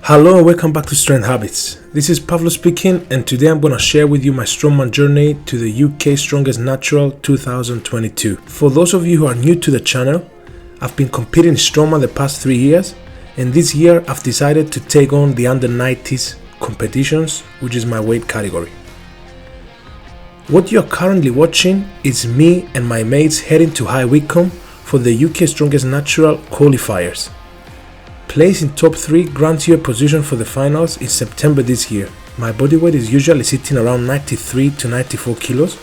Hello and welcome back to Strength Habits. This is Pavlo speaking, and today I'm going to share with you my Strongman journey to the UKs Strongest Natural 2022. For those of you who are new to the channel, I've been competing in Strongman the past 3 years, and this year I've decided to take on the under 90s competitions, which is my weight category. What you're currently watching is me and my mates heading to High Wycombe for the UKs Strongest Natural Qualifiers. Placing top 3 grants you a position for the finals in September this year. My body weight is usually sitting around 93 to 94 kilos,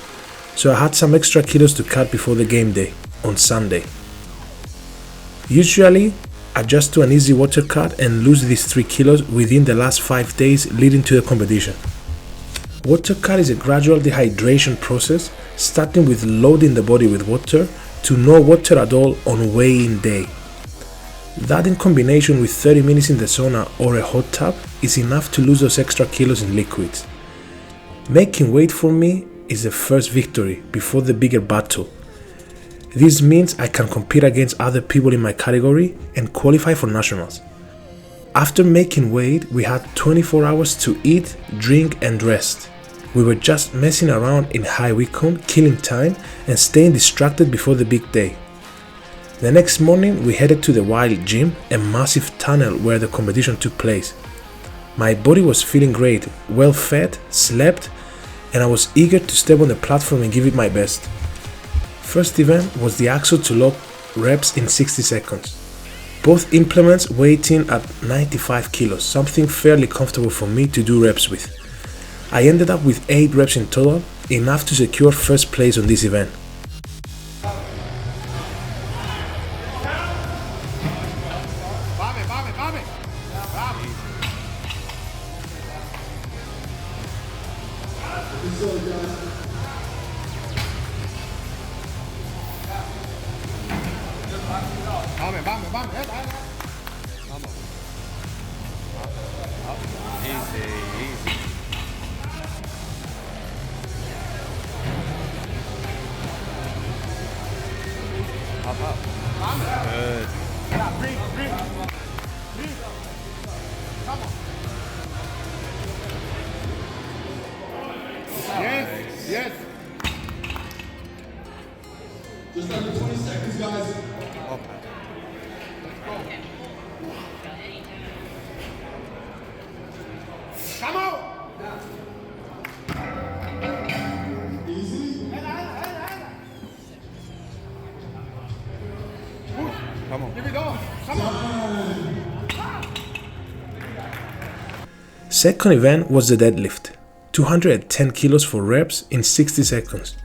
so I had some extra kilos to cut before the game day on Sunday. Usually, I just do an easy water cut and lose these 3 kilos within the last 5 days leading to the competition. Water cut is a gradual dehydration process, starting with loading the body with water to no water at all on weigh-in day. That in combination with 30 minutes in the sauna or a hot tub is enough to lose those extra kilos in liquids. Making weight for me is the first victory before the bigger battle. This means I can compete against other people in my category and qualify for nationals. After making weight, we had 24 hours to eat, drink and rest. We were just messing around in High Wycombe, killing time and staying distracted before the big day. The next morning we headed to the Wild Gym, a massive tunnel where the competition took place. My body was feeling great, well fed, slept, and I was eager to step on the platform and give it my best. First event was the axle to lock reps in 60 seconds. Both implements weighed in at 95 kilos, something fairly comfortable for me to do reps with. I ended up with 8 reps in total, enough to secure first place on this event. Easy. Up. Good. Come on. Yes. Just under 20 seconds, guys. Okay. Come on! Easy. Come on. Give it on. Come on. Second event was the deadlift, 210 kilos for reps in 60 seconds.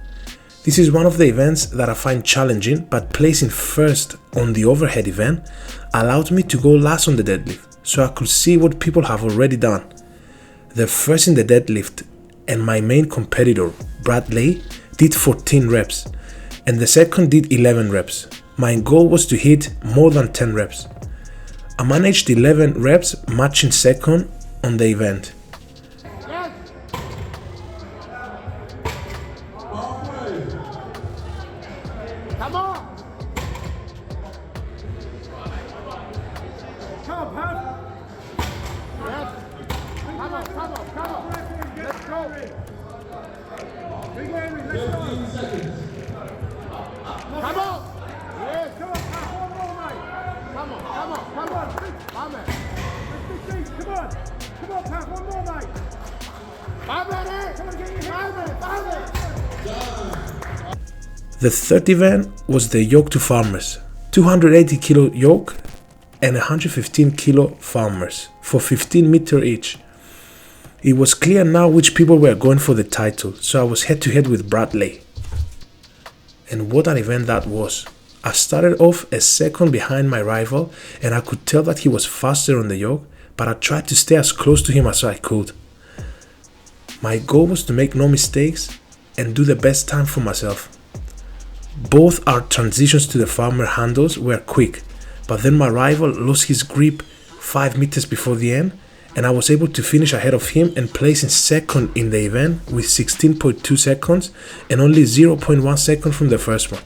This is one of the events that I find challenging, but placing first on the overhead event allowed me to go last on the deadlift, so I could see what people have already done. The first in the deadlift and my main competitor, Bradley, did 14 reps, and the second did 11 reps. My goal was to hit more than 10 reps. I managed 11 reps, matching second on the event. Come on! Come on. Let's go. Big Henry, let's go. 15 seconds. Come on. Yes. Come on, one more, mate. Come on. Amen. Come on, Pat, one more, mate. Amen. Come on, get your Amen. The third event was the Yoke to farmers, 280 kilo yoke and 115 kilo farmers for 15 meters each. It was clear now which people were going for the title, so I was head to head with Bradley. And what an event that was. I started off a second behind my rival, and I could tell that he was faster on the yoke, but I tried to stay as close to him as I could. My goal was to make no mistakes and do the best time for myself. Both our transitions to the farmer handles were quick, but then my rival lost his grip 5 meters before the end, and I was able to finish ahead of him and place in second in the event with 16.2 seconds and only 0.1 second from the first one.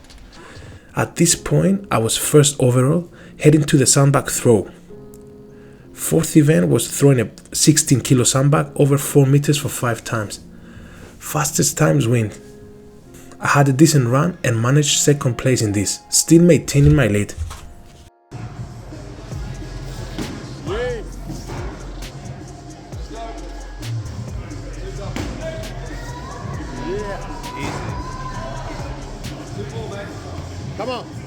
At this point, I was first overall, heading to the sandbag throw. Fourth event was throwing a 16 kilo sandbag over 4 meters for 5 times. Fastest times win. I had a decent run and managed second place in this, still maintaining my lead. Come on.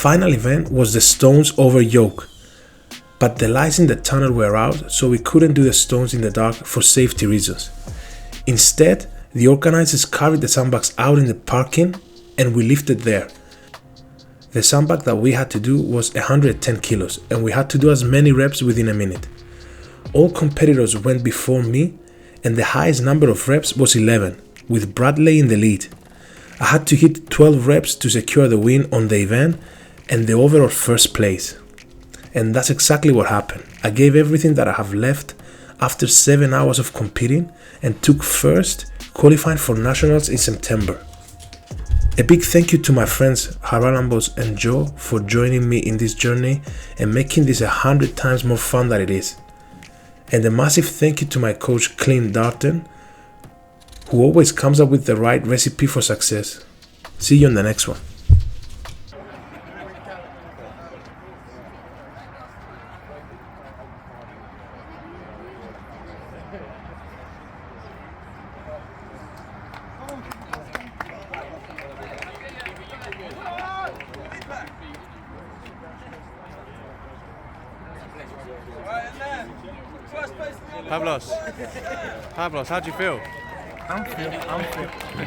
Final event was the stones over yoke, but the lights in the tunnel were out, so we couldn't do the stones in the dark for safety reasons. Instead, the organizers carried the sandbags out in the parking and we lifted there. The sandbag that we had to do was 110 kilos and we had to do as many reps within a minute. All competitors went before me and the highest number of reps was 11, with Bradley in the lead. I had to hit 12 reps to secure the win on the event and the overall first place. And that's exactly what happened. I gave everything that I have left after 7 hours of competing and took first, qualifying for nationals in September. A big thank you to my friends Haralambos and Joe for joining me in this journey and making this 100 times more fun than it is. And a massive thank you to my coach Clint Darton, who always comes up with the right recipe for success. See you on the next one. Pavlos, how do you feel? I'm fit.